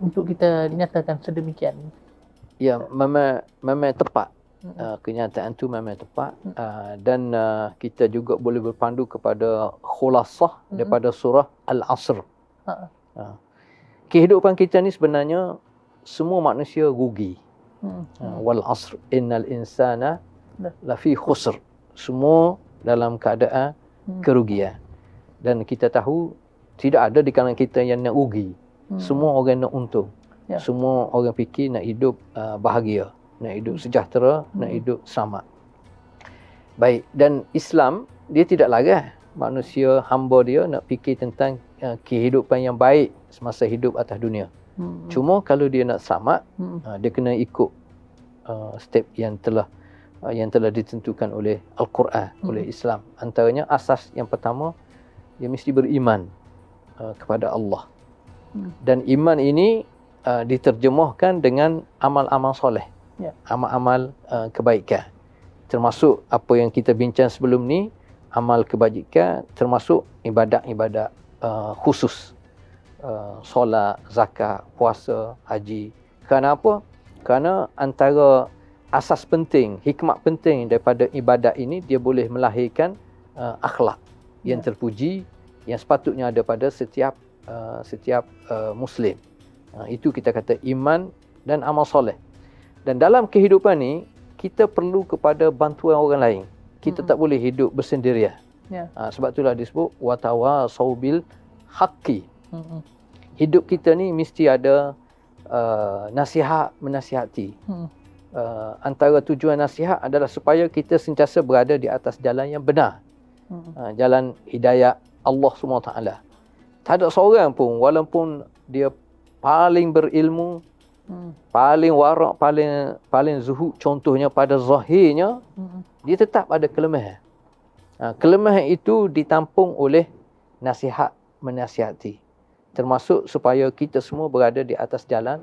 untuk kita nyatakan sedemikian. Ya, memang tepat. Kenyataan tu memang tepat. Dan kita juga boleh berpandu kepada khulasah daripada surah Al-Asr. Kehidupan kita ni sebenarnya semua manusia rugi. Wal asr innal insana lafi khusr. Semua dalam keadaan kerugian. Dan kita tahu tidak ada di kalangan kita yang nak rugi. Semua orang nak untung. Semua orang fikir nak hidup bahagia, nak hidup sejahtera, nak hidup selamat. Baik, dan Islam dia tidak larang manusia, hamba dia nak fikir tentang kehidupan yang baik semasa hidup atas dunia. Cuma kalau dia nak selamat, dia kena ikut step yang telah ditentukan oleh Al-Quran, oleh Islam. Antaranya asas yang pertama, dia mesti beriman kepada Allah. Dan iman ini diterjemahkan dengan amal-amal soleh, amal-amal kebaikan. Termasuk apa yang kita bincang sebelum ni, amal kebajikan, termasuk ibadat-ibadat khusus. Solat, zakat, puasa, haji. Kerana apa? Kerana antara asas penting, hikmat penting daripada ibadat ini, dia boleh melahirkan akhlak yang terpuji, yang sepatutnya ada pada setiap Muslim. Itu kita kata iman dan amal soleh. Dan dalam kehidupan ni, kita perlu kepada bantuan orang lain. Kita tak boleh hidup bersendirian. Sebab itulah disebut watawasau bil haqqi. Hidup kita ni mesti ada nasihat menasihati. Antara tujuan nasihat adalah supaya kita sentiasa berada di atas jalan yang benar. Jalan hidayah Allah SWT. Tak ada seorang pun, walaupun dia paling berilmu, paling warak, paling zuhud, contohnya pada zahirnya, dia tetap ada kelemahan. Kelemahan itu ditampung oleh nasihat menasihati. Termasuk supaya kita semua berada di atas jalan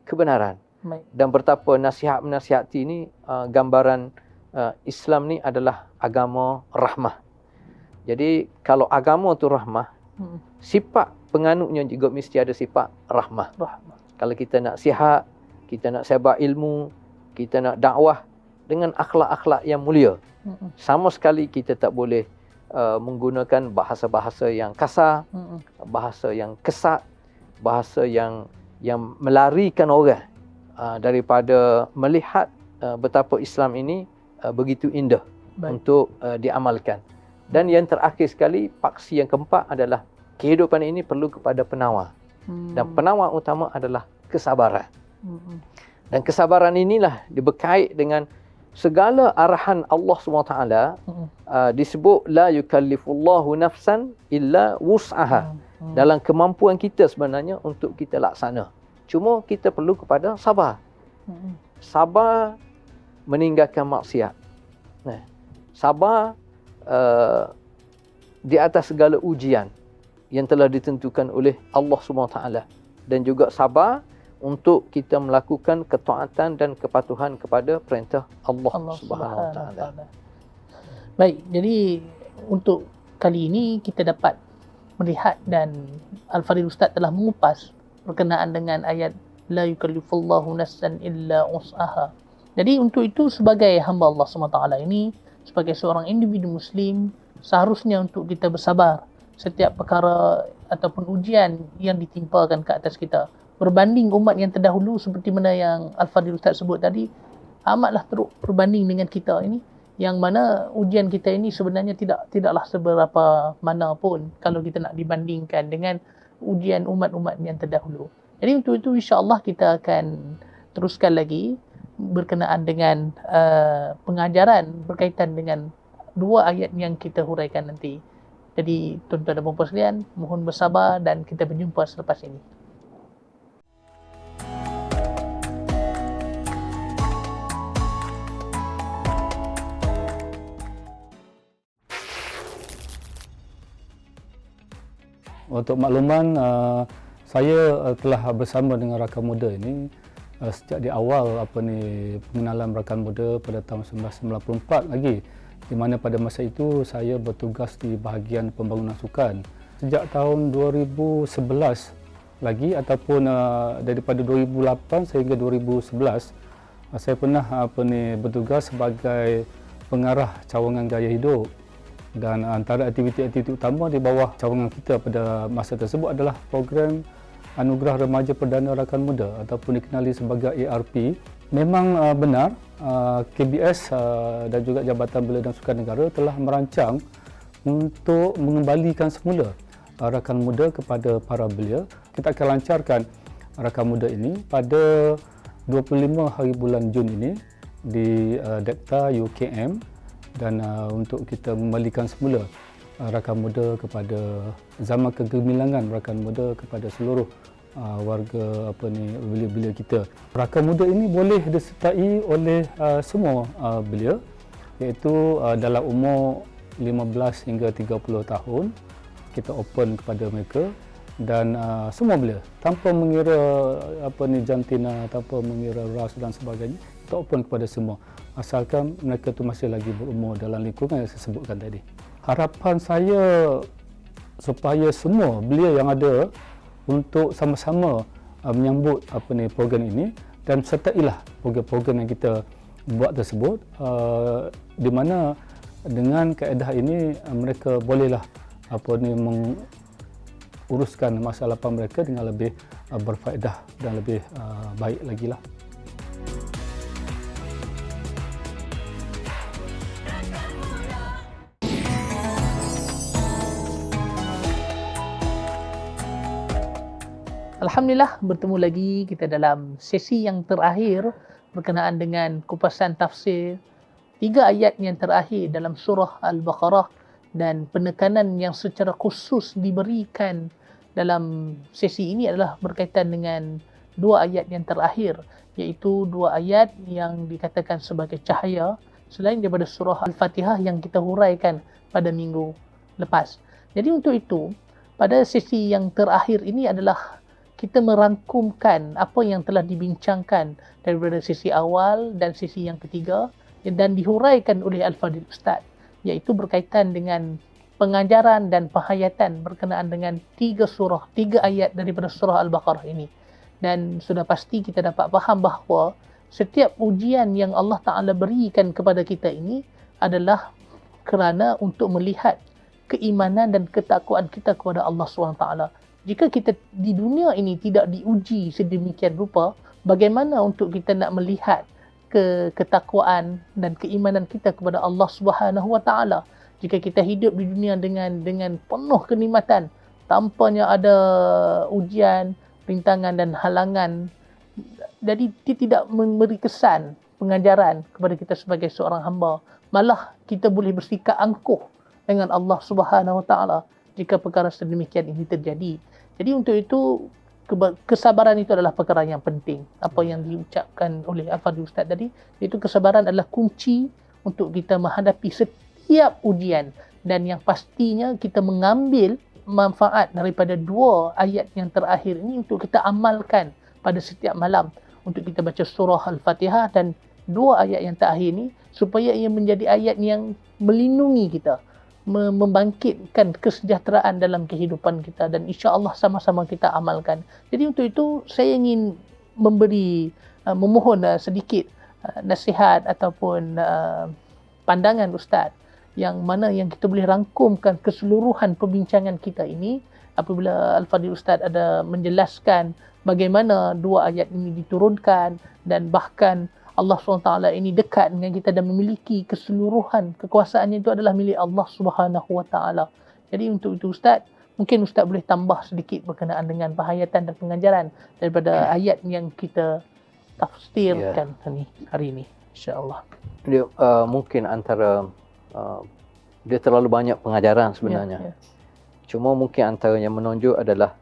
kebenaran. Dan betapa nasihat menasihati ini, gambaran Islam ni adalah agama rahmah. Jadi kalau agama tu rahmah, sifat penganutnya juga mesti ada sifat rahmah. Kalau kita nak sihat, kita nak sebar ilmu, kita nak dakwah dengan akhlak-akhlak yang mulia, sama sekali kita tak boleh menggunakan bahasa-bahasa yang kasar, bahasa yang kesat, bahasa yang melarikan orang daripada melihat betapa Islam ini begitu indah untuk diamalkan. Dan yang terakhir sekali, paksi yang keempat adalah kehidupan ini perlu kepada penawar. Dan penawar utama adalah kesabaran. Dan kesabaran inilah berkait dengan segala arahan Allah SWT. Disebut la yukallifullahu nafsan illa wus'aha. Dalam kemampuan kita sebenarnya untuk kita laksana. Cuma kita perlu kepada sabar. Sabar meninggalkan maksiat. Sabar di atas segala ujian yang telah ditentukan oleh Allah SWT. Dan juga sabar untuk kita melakukan ketaatan dan kepatuhan kepada perintah Allah Subhanahu Wa Taala. Baik, jadi untuk kali ini kita dapat melihat dan Al-Fadhil Ustaz telah mengupas berkenaan dengan ayat la yukallifullahu nafsan illa wus'aha. Jadi untuk itu sebagai hamba Allah SWT ini, sebagai seorang individu Muslim, seharusnya untuk kita bersabar setiap perkara ataupun ujian yang ditimpakan ke atas kita. Berbanding umat yang terdahulu seperti mana yang Al-Fadhil Ustaz sebut tadi, amatlah teruk berbanding dengan kita ini, yang mana ujian kita ini sebenarnya tidaklah seberapa mana pun kalau kita nak dibandingkan dengan ujian umat-umat yang terdahulu. Jadi untuk itu insya-Allah kita akan teruskan lagi berkenaan dengan pengajaran berkaitan dengan dua ayat yang kita huraikan nanti. Jadi tuan-tuan dan puan-puan sekalian, mohon bersabar dan kita berjumpa selepas ini. Untuk makluman, saya telah bersama dengan rakan muda ini sejak di awal pengenalan rakan muda pada tahun 1994 lagi, di mana pada masa itu saya bertugas di bahagian pembangunan sukan. Sejak tahun 2011 lagi ataupun daripada 2008 sehingga 2011 saya pernah bertugas sebagai pengarah cawangan gaya hidup. Dan antara aktiviti-aktiviti utama di bawah cawangan kita pada masa tersebut adalah program Anugerah Remaja Perdana Rakan Muda ataupun dikenali sebagai ARP. Memang benar KBS dan juga Jabatan Belia dan Sukan Negara telah merancang untuk mengembalikan semula rakan muda kepada para belia. Kita akan lancarkan rakan muda ini pada 25 hari bulan Jun ini di Dekta UKM. Dan untuk kita membalikan semula rakan muda kepada zaman kegemilangan rakan muda kepada seluruh warga belia-belia kita. Rakan muda ini boleh disertai oleh semua belia, iaitu dalam umur 15 hingga 30 tahun. Kita open kepada mereka dan semua belia tanpa mengira jantina, tanpa mengira ras dan sebagainya. Kita open kepada semua, asalkan mereka tu masih lagi berumur dalam lingkungan yang saya sebutkan tadi. Harapan saya supaya semua belia yang ada untuk sama-sama menyambut program ini dan sertailah program-program yang kita buat tersebut, di mana dengan kaedah ini mereka bolehlah menguruskan masa lapan mereka dengan lebih berfaedah dan lebih baik lagi lah. Alhamdulillah, bertemu lagi kita dalam sesi yang terakhir berkenaan dengan kupasan tafsir 3 ayat yang terakhir dalam surah Al-Baqarah, dan penekanan yang secara khusus diberikan dalam sesi ini adalah berkaitan dengan 2 ayat yang terakhir, iaitu 2 ayat yang dikatakan sebagai cahaya selain daripada surah Al-Fatihah yang kita huraikan pada minggu lepas. Jadi untuk itu, pada sesi yang terakhir ini adalah kita merangkumkan apa yang telah dibincangkan daripada sesi awal dan sesi yang ketiga dan dihuraikan oleh Al-Fadhil Ustaz, iaitu berkaitan dengan pengajaran dan penghayatan berkenaan dengan 3 ayat daripada surah Al-Baqarah ini. Dan sudah pasti kita dapat faham bahawa setiap ujian yang Allah Ta'ala berikan kepada kita ini adalah kerana untuk melihat keimanan dan ketakwaan kita kepada Allah SWT. Jika kita di dunia ini tidak diuji sedemikian rupa, bagaimana untuk kita nak melihat ketakwaan dan keimanan kita kepada Allah Subhanahu Wa Taala? Jika kita hidup di dunia dengan penuh kenikmatan, tanpanya ada ujian, rintangan dan halangan, jadi dia tidak memberi kesan pengajaran kepada kita sebagai seorang hamba. Malah kita boleh bersikap angkuh dengan Allah Subhanahu Wa Taala jika perkara sedemikian ini terjadi. Jadi untuk itu, kesabaran itu adalah perkara yang penting. Apa yang diucapkan oleh Al-Fadhil Ustaz tadi, iaitu kesabaran adalah kunci untuk kita menghadapi setiap ujian, dan yang pastinya kita mengambil manfaat daripada 2 ayat yang terakhir ini untuk kita amalkan pada setiap malam, untuk kita baca surah Al-Fatihah dan 2 ayat yang terakhir ini supaya ia menjadi ayat yang melindungi kita, membangkitkan kesejahteraan dalam kehidupan kita, dan insya-Allah sama-sama kita amalkan. Jadi untuk itu saya ingin memohon sedikit nasihat ataupun pandangan Ustaz yang mana yang kita boleh rangkumkan keseluruhan perbincangan kita ini apabila Al-Fadhil Ustaz ada menjelaskan bagaimana dua ayat ini diturunkan, dan bahkan Allah SWT ini dekat dengan kita dan memiliki keseluruhan kekuasaannya itu adalah milik Allah SWT. Jadi untuk itu Ustaz, mungkin Ustaz boleh tambah sedikit berkenaan dengan penghayatan dan pengajaran daripada ayat yang kita tafsirkan hari ini, insya-Allah. Dia mungkin antara dia terlalu banyak pengajaran sebenarnya. Cuma mungkin antara yang menonjol adalah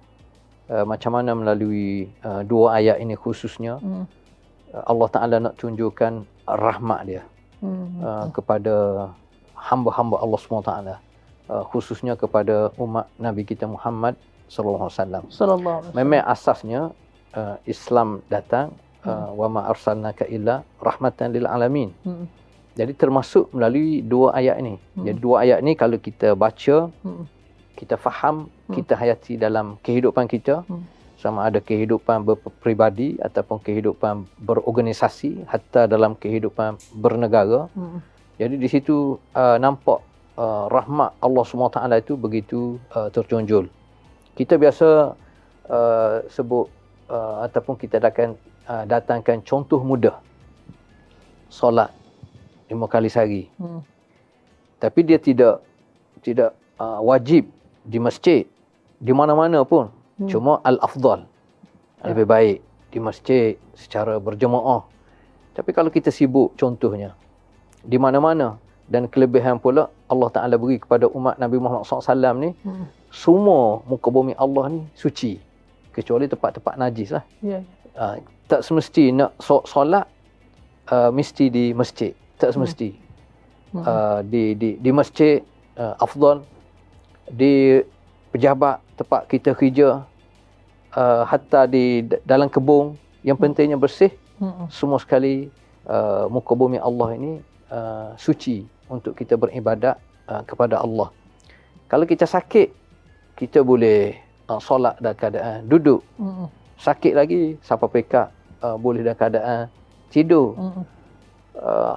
macam mana melalui dua ayat ini khususnya Allah Ta'ala nak tunjukkan rahmat dia kepada hamba-hamba Allah SWT, khususnya kepada umat Nabi kita Muhammad sallallahu alaihi wasallam. Memang asasnya Islam datang wa ma arsalnaka illa rahmatan lil alamin. Jadi termasuk melalui dua ayat ini. Jadi dua ayat ini kalau kita baca, kita faham, kita hayati dalam kehidupan kita, sama ada kehidupan berpribadi ataupun kehidupan berorganisasi, hatta dalam kehidupan bernegara. Jadi di situ nampak rahmat Allah SWT itu begitu terconjol. Kita biasa sebut ataupun kita akan datangkan contoh mudah, solat 5 kali sehari. Tapi dia tidak wajib di masjid, di mana-mana pun. Cuma al-afdal, lebih baik di masjid secara berjemaah. Tapi kalau kita sibuk contohnya di mana-mana, dan kelebihan pula Allah Ta'ala beri kepada umat Nabi Muhammad SAW ni, semua muka bumi Allah ni suci, kecuali tempat-tempat najis lah. Tak semesti nak solat mesti di masjid, tak semesti. Di masjid afdal, di pejabat tempat kita kerja, hatta di dalam kebun, yang pentingnya bersih. Semua sekali muka bumi Allah ini suci untuk kita beribadat kepada Allah. Kalau kita sakit, kita boleh solat dalam keadaan duduk. Sakit lagi, siapa pekat, boleh dalam keadaan tidur.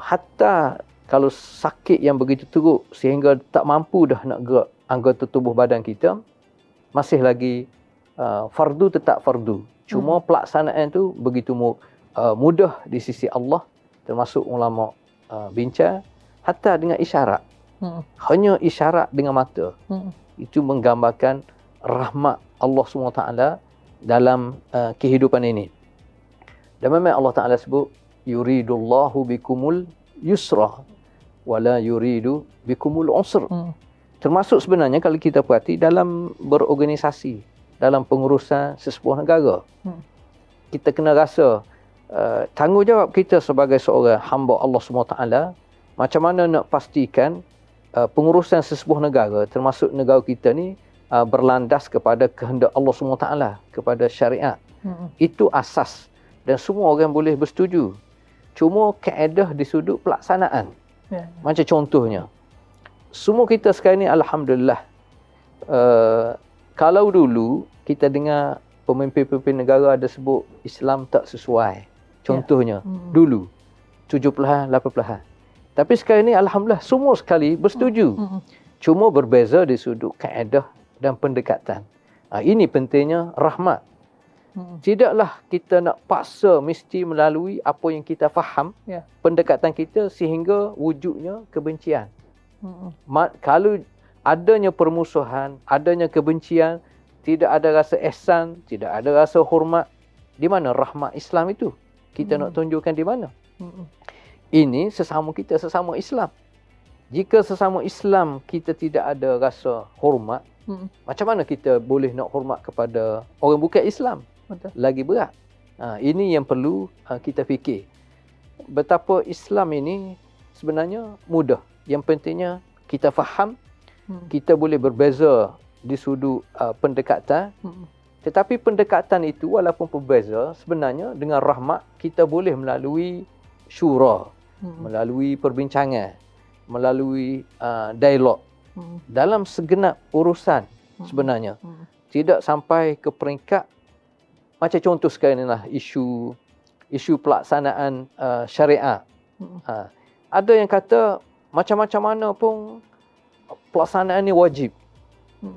Hatta kalau sakit yang begitu teruk sehingga tak mampu dah nak gerak anggota tubuh badan kita, masih lagi fardu tetap fardu. Cuma pelaksanaan tu begitu mudah di sisi Allah, termasuk ulama bincang, hatta dengan isyarat. Hanya isyarat dengan mata. Itu menggambarkan rahmat Allah SWT dalam kehidupan ini. Dan memang Allah Ta'ala sebut, yuridullahu bikumul yusra wala yuridu bikumul usr. Termasuk sebenarnya kalau kita perhati dalam berorganisasi, dalam pengurusan sesebuah negara, kita kena rasa tanggungjawab kita sebagai seorang hamba Allah SWT, macam mana nak pastikan pengurusan sesebuah negara, termasuk negara kita ni, berlandas kepada kehendak Allah SWT, kepada syariat. Itu asas dan semua orang boleh bersetuju. Cuma kaedah di sudut pelaksanaan. Macam contohnya, semua kita sekarang ni alhamdulillah, kalau dulu kita dengar pemimpin-pemimpin negara ada sebut Islam tak sesuai, contohnya dulu 70-an 80-an. Tapi sekarang ni alhamdulillah semua sekali bersetuju. Cuma berbeza di sudut kaedah dan pendekatan. Ini pentingnya rahmat. Tidaklah kita nak paksa mesti melalui apa yang kita faham, pendekatan kita sehingga wujudnya kebencian. Kalau adanya permusuhan, adanya kebencian, tidak ada rasa ihsan, tidak ada rasa hormat, di mana rahmat Islam itu? Kita nak tunjukkan di mana? Ini sesama kita, sesama Islam. Jika sesama Islam kita tidak ada rasa hormat, macam mana kita boleh nak hormat kepada orang bukan Islam? Betul. Lagi berat. Ini yang perlu kita fikir. Betapa Islam ini sebenarnya mudah. Yang pentingnya kita faham, kita boleh berbeza di sudut pendekatan. Tetapi pendekatan itu walaupun berbeza, sebenarnya dengan rahmat kita boleh melalui syura, melalui perbincangan, melalui dialog. dalam segenap urusan sebenarnya. Tidak sampai ke peringkat macam contoh sekarang inilah isu pelaksanaan syariat. Ada yang kata macam-macam mana pun pelaksanaan ni wajib.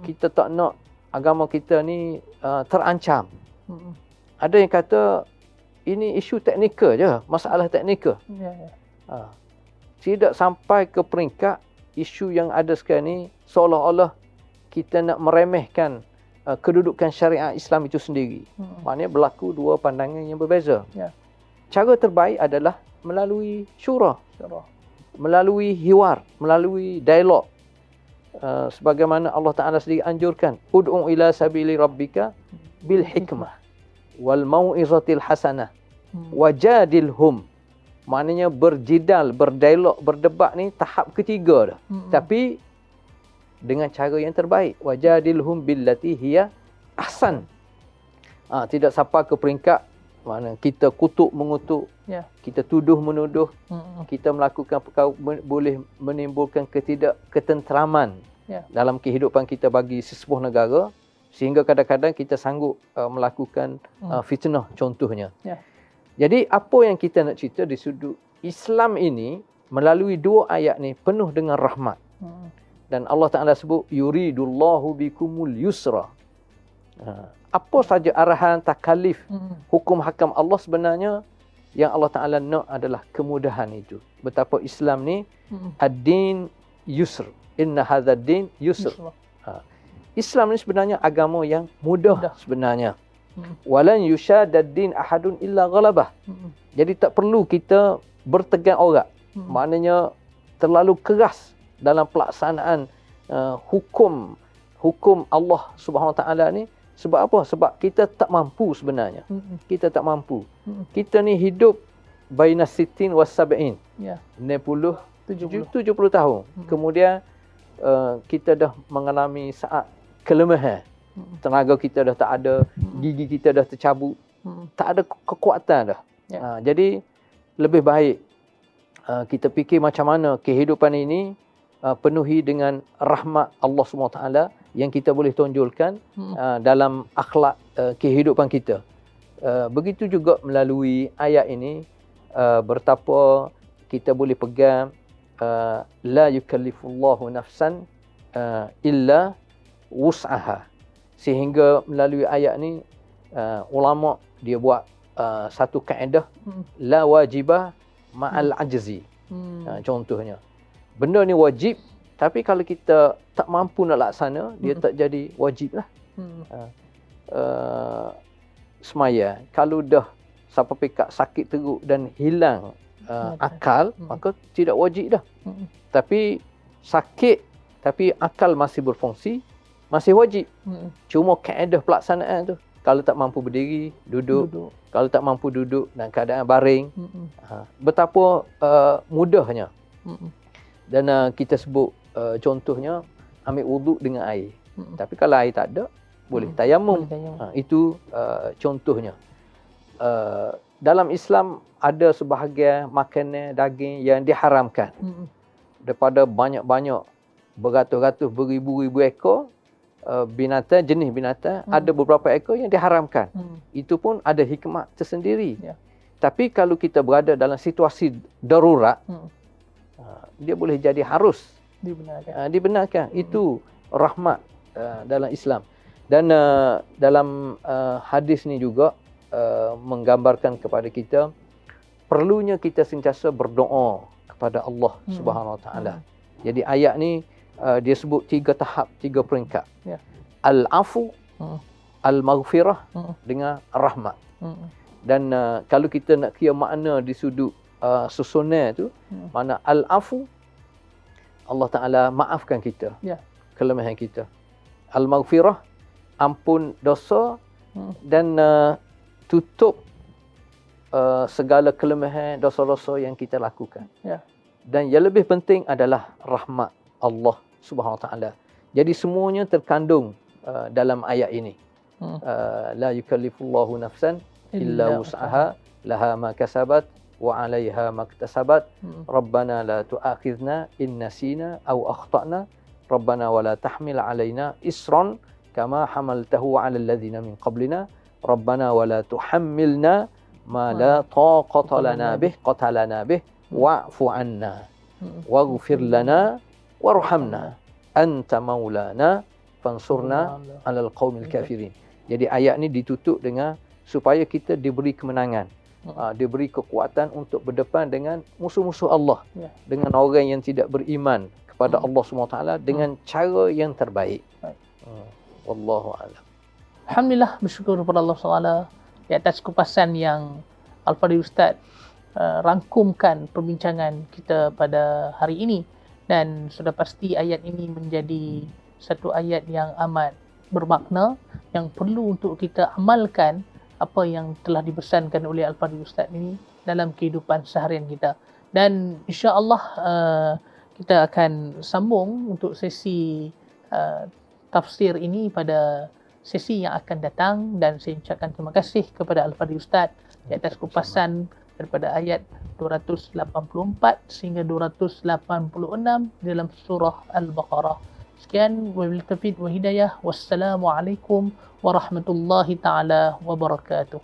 Kita tak nak agama kita ni terancam. Ada yang kata ini isu teknikal je, masalah teknikal. Tidak sampai ke peringkat isu yang ada sekarang ni seolah-olah kita nak meremehkan kedudukan syariat Islam itu sendiri. Maknanya berlaku dua pandangan yang berbeza. Cara terbaik adalah melalui syura, melalui hiwar, melalui dialog. Sebagaimana Allah Ta'ala sendiri anjurkan, ud'u ila sabili rabbika bil hikmah wal mau'izatil hasanah wajadilhum. Maknanya berjidal, berdialog, berdebat ni tahap ketiga dah. Tapi dengan cara yang terbaik. Wajadilhum billati hiya ahsan. Tidak sampai ke peringkat mana kita kutuk mengutuk, kita tuduh menuduh, kita melakukan perkara boleh menimbulkan ketenteraman dalam kehidupan kita bagi sesebuah negara, sehingga kadang-kadang kita sanggup melakukan fitnah contohnya. Jadi apa yang kita nak cerita di sudut Islam ini melalui dua ayat ni penuh dengan rahmat. Dan Allah Ta'ala sebut yuridullahu bikumul yusra. Apa saja arahan takalif hukum hakam Allah sebenarnya yang Allah Ta'ala nak adalah kemudahan itu. Betapa Islam ni ad-din yusr. Inna hadzal din yusr. Islam ni sebenarnya agama yang mudah sebenarnya. Walan yushadad din ahadun illa ghalabah. Jadi tak perlu kita bertegang orak. Maknanya terlalu keras dalam pelaksanaan hukum Allah Subhanahu Wa Taala ni. Sebab apa? Sebab kita tak mampu sebenarnya. Kita tak mampu. Kita ni hidup baina sittin was sab'in. 60 70 tahun. Kemudian kita dah mengalami saat kelemahan. Tenaga kita dah tak ada, gigi kita dah tercabut. Tak ada kekuatan dah. Jadi lebih baik kita fikir macam mana kehidupan ini penuhi dengan rahmat Allah SWT yang kita boleh tonjolkan dalam akhlak kehidupan kita. Begitu juga melalui ayat ini betapa kita boleh pegang la yukallifullahu nafsan illa wus'aha. Sehingga melalui ayat ni ulama dia buat satu kaedah la wajibah ma'al ajzi. Contohnya benda ni wajib, tapi kalau kita tak mampu nak laksana, dia tak jadi wajib lah. Semaya, kalau dah sampai pekat sakit teruk dan hilang akal, maka tidak wajib dah. Tapi sakit, tapi akal masih berfungsi, masih wajib. Cuma kaedah pelaksanaan tu, kalau tak mampu berdiri, duduk. Kalau tak mampu duduk dalam keadaan baring. Betapa mudahnya. Dan kita sebut contohnya ambil wuduk dengan air. Tapi kalau air tak ada, boleh tayamum. Itu contohnya. Dalam Islam ada sebahagian makanan daging yang diharamkan. Daripada banyak-banyak beratus-ratus beribu-ribu ekor binatang, jenis binatang, ada beberapa ekor yang diharamkan. Itu pun ada hikmat tersendiri. Tapi kalau kita berada dalam situasi darurat, dia boleh jadi harus dibenarkan. Itu rahmat dalam Islam. Dan dalam hadis ni juga menggambarkan kepada kita perlunya kita sentiasa berdoa kepada Allah Subhanahu Wa Taala. Jadi ayat ni dia sebut 3 tahap, 3 peringkat. Al-afu, al-maghfirah dengan rahmat. Dan kalau kita nak kira makna di sudut susunan tu, mana al-afu, Allah Ta'ala maafkan kita kelemahan kita. Al-maghfirah, ampun dosa dan tutup segala kelemahan dosa-dosa yang kita lakukan. Dan yang lebih penting adalah rahmat Allah Subhanahu Wa Taala. Jadi semuanya terkandung dalam ayat ini. La yukallifullahu nafsan illa wus'aha laha ma kasabat wa 'alaiha ma iktasabat. Rabbana la tu'akhidhna in nasina aw akhtana. Rabbana wa la tahmil alaina isran kama hamaltahu 'ala alladhina min qablina. Rabbana wa la tuhammilna ma la taqata lana bih wa'fu 'anna waghfir lana warhamna anta maulana fansurna 'alal qaumil kafirin. Jadi ayat ni ditutup dengan supaya kita diberi kemenangan, diberi kekuatan untuk berdepan dengan musuh-musuh Allah, dengan orang yang tidak beriman kepada Allah SWT dengan cara yang terbaik. Wallahu a'lam. Alhamdulillah, bersyukur kepada Allah SWT di atas kupasan yang Al-Fadhil Ustaz rangkumkan perbincangan kita pada hari ini, dan sudah pasti ayat ini menjadi satu ayat yang amat bermakna yang perlu untuk kita amalkan apa yang telah dipesankan oleh Al-Fadhil Ustaz ini dalam kehidupan seharian kita. Dan insya-Allah kita akan sambung untuk sesi tafsir ini pada sesi yang akan datang, dan saya ucapkan terima kasih kepada Al-Fadhil Ustaz di atas kupasan daripada ayat 284 sehingga 286 dalam surah Al-Baqarah. Sekian, wabillahi taufiq wa hidayah. Wassalamualaikum warahmatullahi taala wabarakatuh.